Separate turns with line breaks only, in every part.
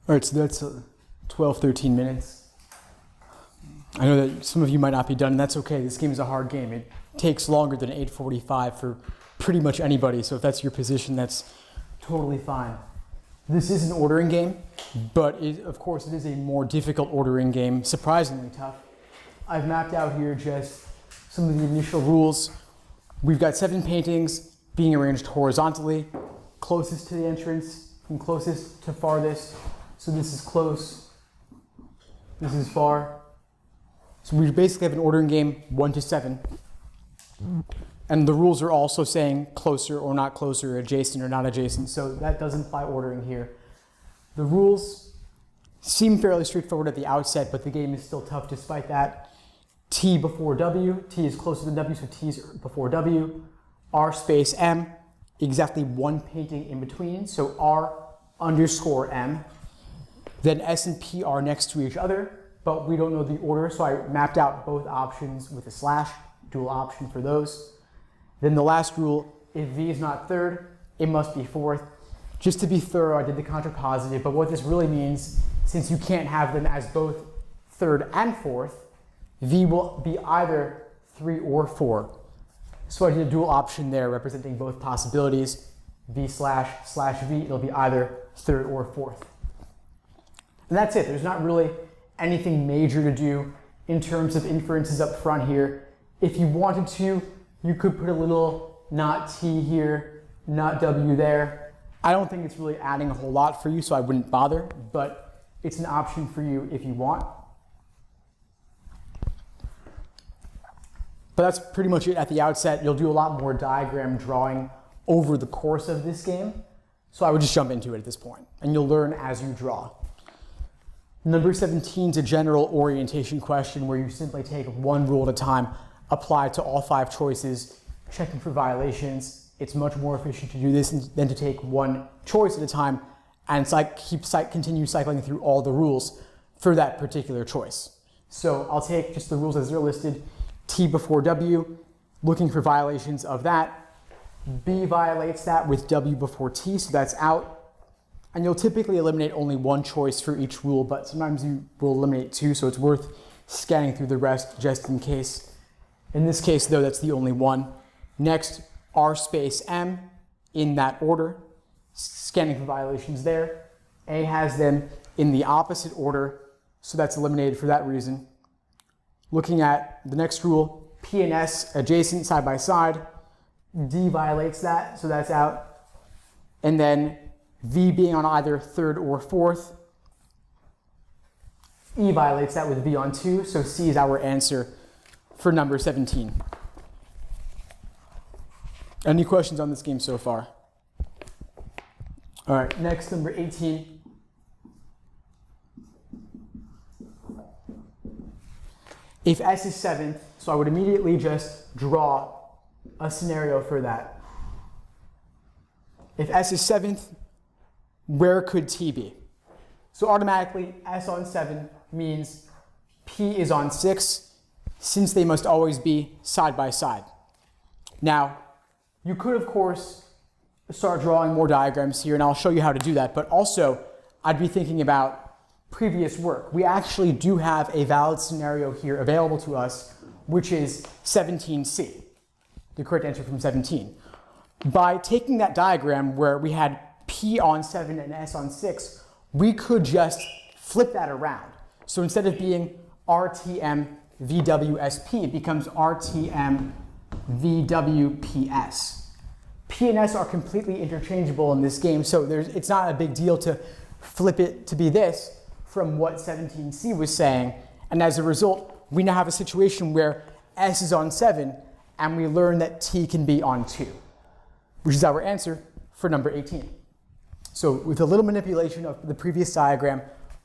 All right, so that's 12, 13 minutes. I know that some of you might not be done, and that's okay. This game is a hard game. It takes longer than 8:45 for pretty much anybody, so if that's your position, that's totally fine. This is an ordering game, but of course it is a more difficult ordering game, surprisingly tough. I've mapped out here just some of the initial rules. We've got 7 paintings being arranged horizontally, closest to the entrance, from closest to farthest. So this is close, this is far. So we basically have an ordering game 1 to 7. And the rules are also saying closer or not closer, adjacent or not adjacent, so that does imply ordering here. The rules seem fairly straightforward at the outset, but the game is still tough despite that. T before W, T is closer than W, so T is before W. R space M, exactly one painting in between, so R underscore M. Then S and P are next to each other, but we don't know the order, so I mapped out both options with a slash, dual option for those. Then the last rule, if V is not third, it must be fourth. Just to be thorough, I did the contrapositive, but what this really means, since you can't have them as both third and fourth, V will be either 3 or 4. So I did a dual option there representing both possibilities. V slash V, it'll be either third or fourth. And that's it. There's not really anything major to do in terms of inferences up front here. If you wanted to, you could put a little not T here, not W there. I don't think it's really adding a whole lot for you, so I wouldn't bother, but it's an option for you if you want. But that's pretty much it at the outset. You'll do a lot more diagram drawing over the course of this game, so I would just jump into it at this point, and you'll learn as you draw. Number 17 is a general orientation question where you simply take one rule at a time, apply to all 5 choices, checking for violations. It's much more efficient to do this than to take one choice at a time and continue cycling through all the rules for that particular choice. So I'll take just the rules as they're listed. T before W, looking for violations of that. B violates that with W before T, so that's out. And you'll typically eliminate only one choice for each rule, but sometimes you will eliminate 2, so it's worth scanning through the rest just in case. In this case, though, that's the only one. Next, R space M in that order, scanning for violations there. A has them in the opposite order, so that's eliminated for that reason. Looking at the next rule, P and S adjacent side by side. D violates that, so that's out. And then V being on either third or fourth. E violates that with V on 2, so C is our answer for number 17. Any questions on this game so far? All right, next, number 18. If S is 7th, so I would immediately just draw a scenario for that. If S is 7th, where could T be? So automatically, S on 7 means P is on 6, since they must always be side by side. Now, you could, of course, start drawing more diagrams here, and I'll show you how to do that, but also, I'd be thinking about previous work. We actually do have a valid scenario here available to us, which is 17C, the correct answer from 17. By taking that diagram where we had P on 7 and S on 6, we could just flip that around. So instead of being RTM VWSP, it becomes RTM VWPS. P and S are completely interchangeable in this game, so it's not a big deal to flip it to be this from what 17C was saying. And as a result, we now have a situation where S is on 7, and we learn that T can be on 2, which is our answer for number 18. So with a little manipulation of the previous diagram,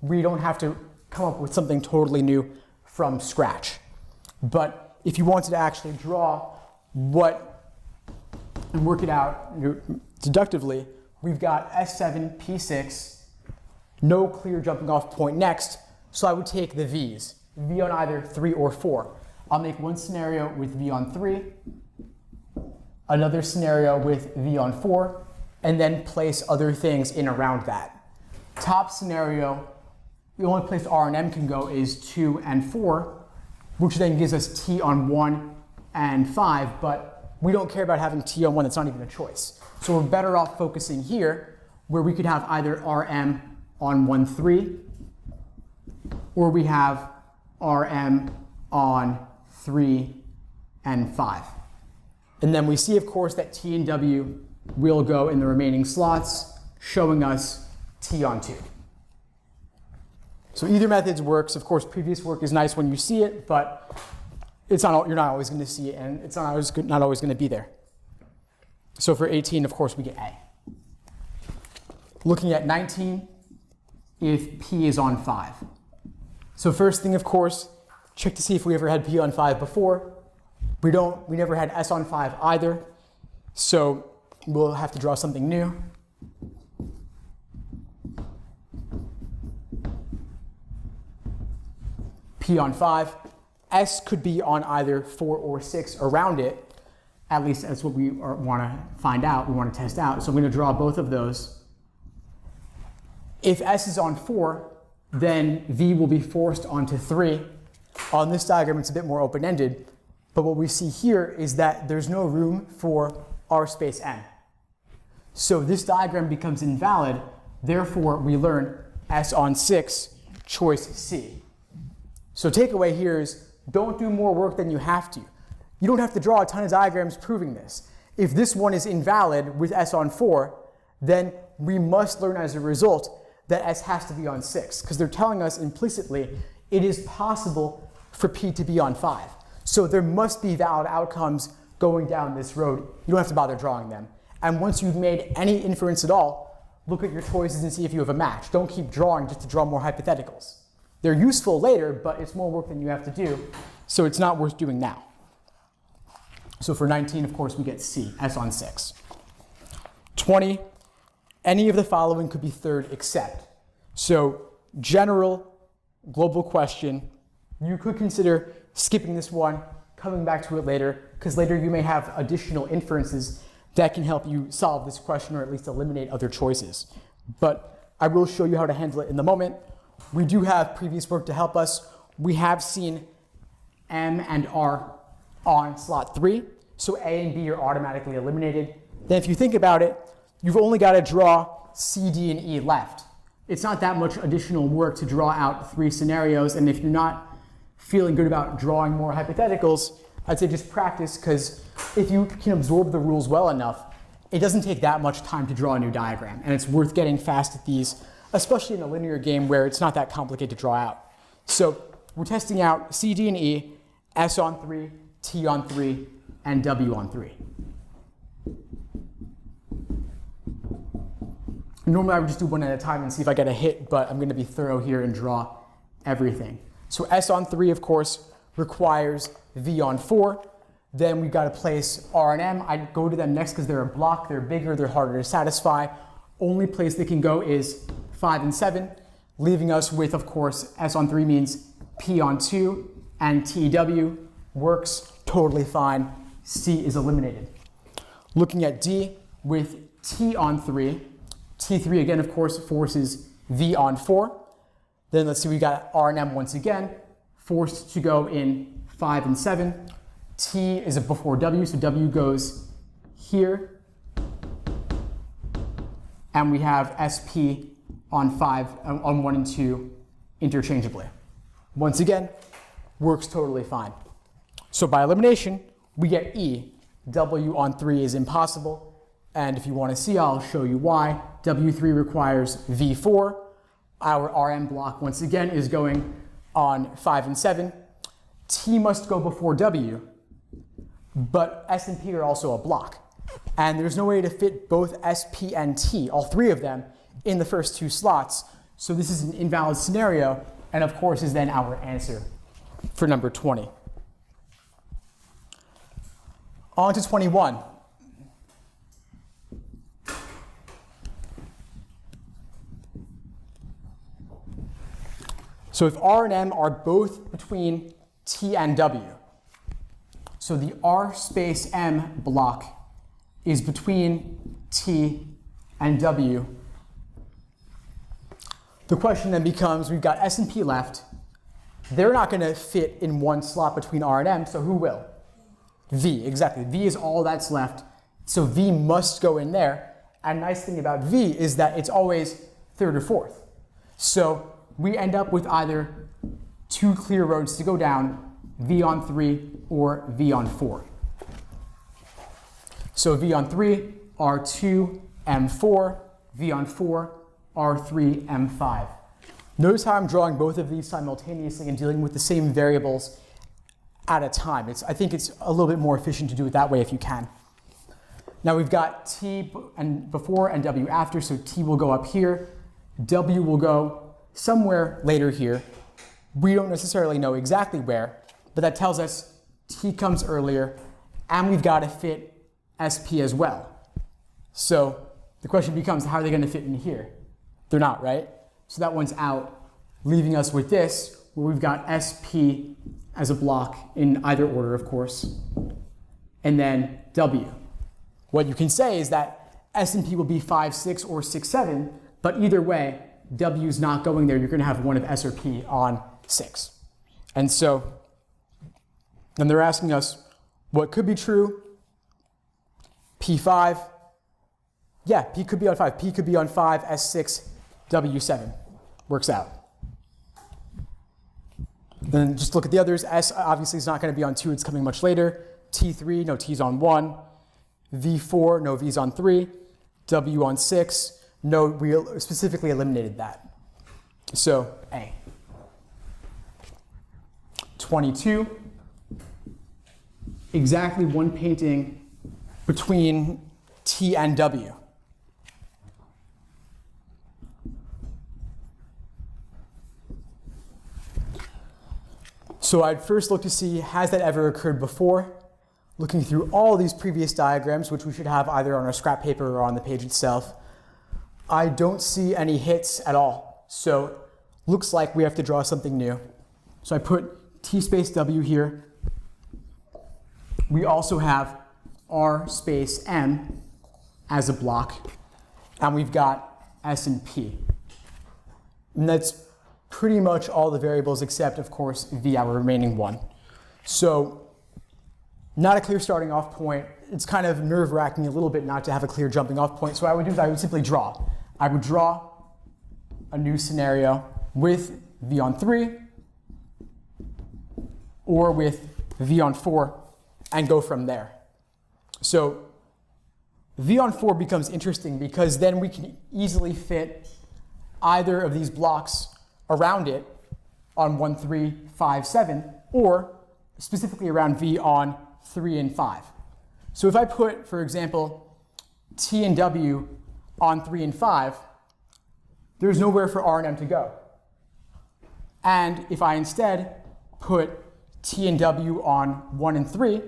we don't have to come up with something totally new from scratch. But if you wanted to actually draw and work it out deductively, we've got S7, P6, no clear jumping off point next, so I would take the V's. V on either 3 or 4. I'll make one scenario with V on 3, another scenario with V on 4, and then place other things in around that. top scenario, the only place R and M can go is 2 and 4, which then gives us T on 1 and 5, but we don't care about having T on 1, that's not even a choice. So we're better off focusing here, where we could have either RM on 1, 3, or we have RM on 3 and 5. And then we see, of course, that T and W will go in the remaining slots, showing us T on 2. So either method works. Of course, previous work is nice when you see it, but it's not, you're not always going to see it, and it's not always going to be there. So for 18, of course, we get A. Looking at 19, if P is on 5. So first thing, of course, check to see if we ever had P on 5 before. We never had S on 5 either, so we'll have to draw something new. P on 5. S could be on either 4 or 6 around it. At least that's what we want to find out, we want to test out. So I'm going to draw both of those. If S is on 4, then V will be forced onto 3. On this diagram, it's a bit more open-ended, but what we see here is that there's no room for R space M. So this diagram becomes invalid, therefore we learn S on 6, choice C. So takeaway here is don't do more work than you have to. You don't have to draw a ton of diagrams proving this. If this one is invalid with S on 4, then we must learn as a result that S has to be on 6, because they're telling us implicitly it is possible for P to be on 5. So there must be valid outcomes going down this road. You don't have to bother drawing them. And once you've made any inference at all, look at your choices and see if you have a match. Don't keep drawing just to draw more hypotheticals. They're useful later, but it's more work than you have to do, so it's not worth doing now. So for 19, of course, we get C, S on 6. 20, any of the following could be third except. So general, global question, you could consider skipping this one, coming back to it later, because later you may have additional inferences that can help you solve this question or at least eliminate other choices. But I will show you how to handle it in the moment. We do have previous work to help us. We have seen M and R on slot 3, so A and B are automatically eliminated. Then if you think about it, you've only got to draw C, D, and E left. It's not that much additional work to draw out 3 scenarios, and if you're not feeling good about drawing more hypotheticals, I'd say just practice, because if you can absorb the rules well enough, it doesn't take that much time to draw a new diagram, and it's worth getting fast at these, especially in a linear game where it's not that complicated to draw out. So we're testing out C, D, and E, S on 3, T on 3, and W on 3. Normally I would just do one at a time and see if I get a hit, but I'm going to be thorough here and draw everything. So S on 3, of course, requires V on 4. Then we've got to place R and M. I'd go to them next because they're a block, they're bigger, they're harder to satisfy. Only place they can go is 5 and 7, leaving us with, of course, S on 3 means P on 2, and TW works totally fine. C is eliminated. Looking at D with T on 3, T3 again, of course, forces V on 4. Then let's see, we got R and M once again, forced to go in 5 and 7. T is before W, so W goes here. And we have SP on 5, on 1 and 2 interchangeably. Once again, works totally fine. So by elimination, we get E. W on 3 is impossible. And if you want to see, I'll show you why. W3 requires V4. Our RM block, once again, is going on 5 and 7. T must go before W, but S and P are also a block. And there's no way to fit both S, P, and T, all 3 of them, in the first 2 slots. So this is an invalid scenario, and of course is then our answer for number 20. On to 21. So if R and M are both between T and W, so the R space M block is between T and W, The question then becomes, we've got S and P left. They're not going to fit in one slot between R and M, so who will? V, exactly. V is all that's left, so V must go in there. And nice thing about V is that it's always third or fourth. So we end up with either two clear roads to go down, V on 3 or V on 4. So V on 3, R2, M4, V on 4, R3, M5. Notice how I'm drawing both of these simultaneously and dealing with the same variables at a time. I think it's a little bit more efficient to do it that way if you can. Now we've got T and before and W after, so T will go up here, W will go somewhere later here. We don't necessarily know exactly where, but that tells us T comes earlier, and we've got to fit SP as well. So the question becomes, how are they going to fit in here? They're not, right? So that one's out, leaving us with this, where we've got SP as a block in either order, of course, and then W. What you can say is that S and P will be 5, 6, or 6, 7, but either way, W is not going there. You're going to have one of S or P on 6. And so then they're asking us what could be true. P5, yeah, P could be on 5. P could be on 5, S6, W7. Works out. Then just look at the others. S obviously is not going to be on 2. It's coming much later. T3, no, T's on 1. V4, no, V's on 3. W on 6, no, we specifically eliminated that. So A. 22, exactly one painting between T and W. So I'd first look to see, has that ever occurred before? Looking through all these previous diagrams, which we should have either on our scrap paper or on the page itself, I don't see any hits at all. So looks like we have to draw something new. So I put T space W here. We also have R space M as a block, and we've got S and P. And that's pretty much all the variables except, of course, V, our remaining one. So not a clear starting off point. It's kind of nerve-wracking a little bit not to have a clear jumping off point. So what I would do is I would simply draw. I would draw a new scenario with V on 3 or with V on 4 and go from there. So V on 4 becomes interesting because then we can easily fit either of these blocks around it on 1, 3, 5, 7, or specifically around V on 3 and 5. So if I put, for example, T and W on 3 and 5, there's nowhere for R and M to go. And if I instead put T and W on 1 and 3,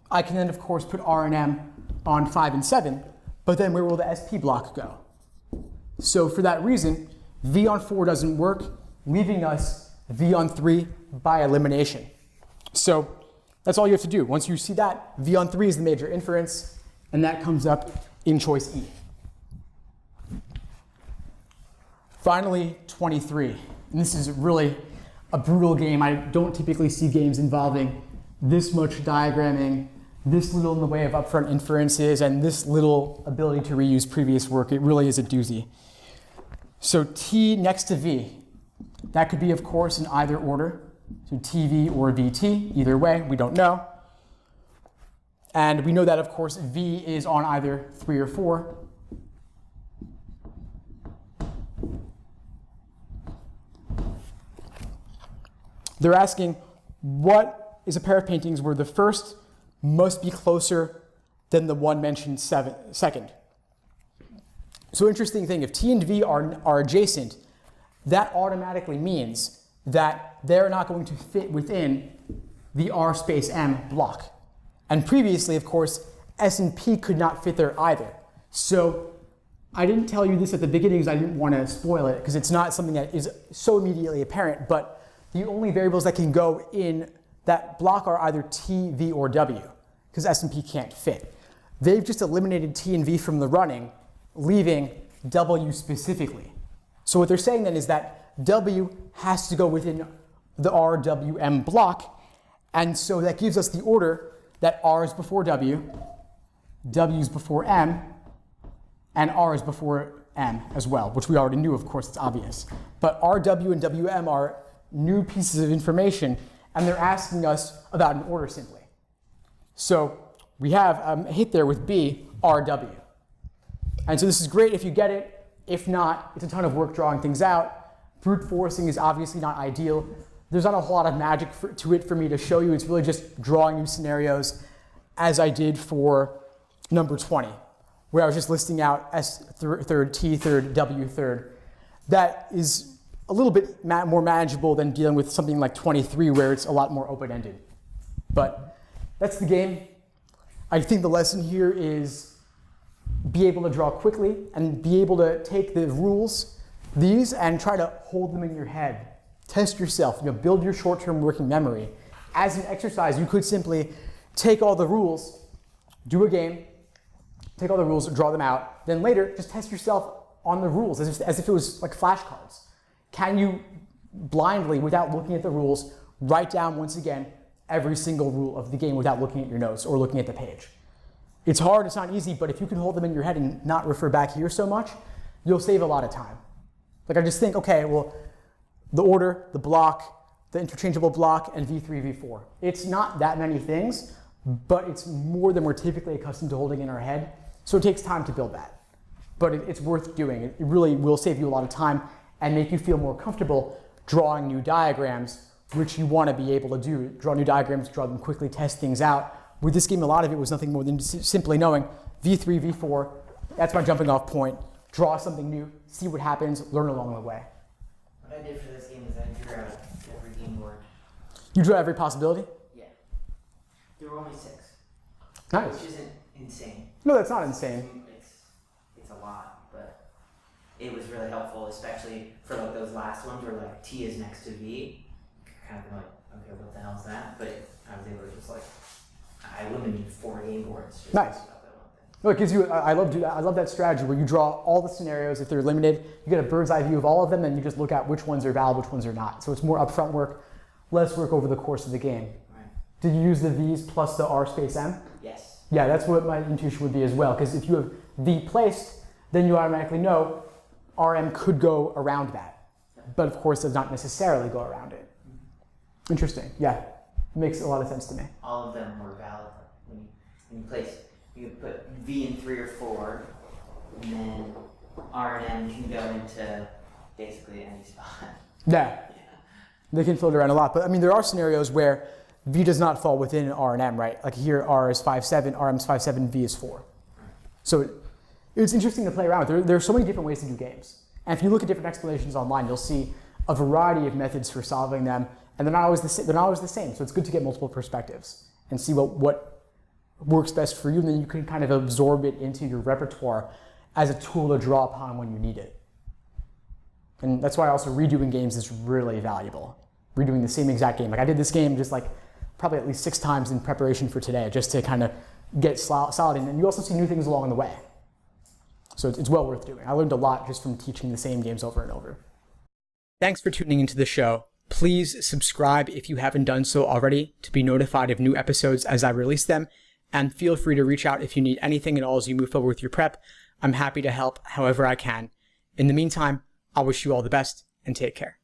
I can then, of course, put R and M on 5 and 7, but then where will the SP block go? So for that reason, V on 4 doesn't work, leaving us V on 3 by elimination. So that's all you have to do. Once you see that, V on 3 is the major inference, and that comes up in choice E. Finally, 23. And this is really a brutal game. I don't typically see games involving this much diagramming, this little in the way of upfront inferences, and this little ability to reuse previous work. It really is a doozy. So T next to V. That could be, of course, in either order. So TV or VT, either way, we don't know. And we know that, of course, V is on either 3 or 4. They're asking, what is a pair of paintings where the first must be closer than the one mentioned second? So interesting thing, if T and V are adjacent, that automatically means that they're not going to fit within the R space M block. And previously, of course, S and P could not fit there either. So I didn't tell you this at the beginning because I didn't want to spoil it, because it's not something that is so immediately apparent, but the only variables that can go in that block are either T, V, or W, because S and P can't fit. They've just eliminated T and V from the running, leaving W specifically. So what they're saying then is that W has to go within the RWM block, and so that gives us the order that R is before W, W is before M, and R is before M as well, which we already knew, of course, it's obvious. But RW and WM are new pieces of information, and they're asking us about an order simply. So we have a hit there with B, RW. And so this is great if you get it. If not, it's a ton of work drawing things out. Brute forcing is obviously not ideal. There's not a whole lot of magic to it for me to show you. It's really just drawing new scenarios as I did for number 20, where I was just listing out S third, T third, W third. That is a little bit more manageable than dealing with something like 23, where it's a lot more open-ended. But that's the game. I think the lesson here is be able to draw quickly and be able to take the rules, these, and try to hold them in your head. Test yourself, build your short-term working memory. As an exercise, you could simply take all the rules, do a game, take all the rules, draw them out, then later just test yourself on the rules as if it was like flashcards. Can you blindly, without looking at the rules, write down once again every single rule of the game without looking at your notes or looking at the page? It's hard, it's not easy, but if you can hold them in your head and not refer back here so much, you'll save a lot of time. Like I just think, okay, well, the order, the block, the interchangeable block, and V3, V4. It's not that many things, but it's more than we're typically accustomed to holding in our head, so it takes time to build that. But it's worth doing. It really will save you a lot of time and make you feel more comfortable drawing new diagrams, which you want to be able to do. Draw new diagrams, draw them quickly, test things out. With this game, a lot of it was nothing more than simply knowing V3, V4, that's my jumping off point, draw something new, see what happens, learn along the way.
What I did for this game is I drew out every game board.
You drew every possibility?
Yeah. There were only 6.
Nice.
Which isn't insane.
No, that's not insane.
It's a lot, but it was really helpful, especially for like those last ones where like T is next to V. Kind of like, okay, what the hell is that? But I was able to just like, I wouldn't need 4 game boards.
Nice. No, it gives you, I love that strategy where you draw all the scenarios. If they're limited, you get a bird's eye view of all of them, and you just look at which ones are valid, which ones are not. So it's more upfront work, less work over the course of the game.
Right.
Did you use the V's plus the R space M?
Yes.
Yeah, that's what my intuition would be as well, because if you have V placed, then you automatically know RM could go around that. But of course, does not necessarily go around it. Interesting, yeah. Makes a lot of sense to me.
All of them were valid. When you place, you could put V in 3 or 4, and then R and M can go into basically any spot.
Yeah. They can float around a lot, but I mean, there are scenarios where V does not fall within R and M, right? Like here, R is 5-7, RM is 5-7, V is 4. So it's interesting to play around with. There are so many different ways to do games. And if you look at different explanations online, you'll see a variety of methods for solving them, and they're not always the same. So it's good to get multiple perspectives and see what works best for you, and then you can kind of absorb it into your repertoire as a tool to draw upon when you need it. And that's why also redoing games is really valuable. Redoing the same exact game. Like I did this game just like probably at least 6 times in preparation for today, just to kind of get solid in. And you also see new things along the way. So it's well worth doing. I learned a lot just from teaching the same games over and over. Thanks for tuning into the show. Please subscribe if you haven't done so already to be notified of new episodes as I release them. And feel free to reach out if you need anything at all as you move forward with your prep. I'm happy to help however I can. In the meantime, I wish you all the best and take care.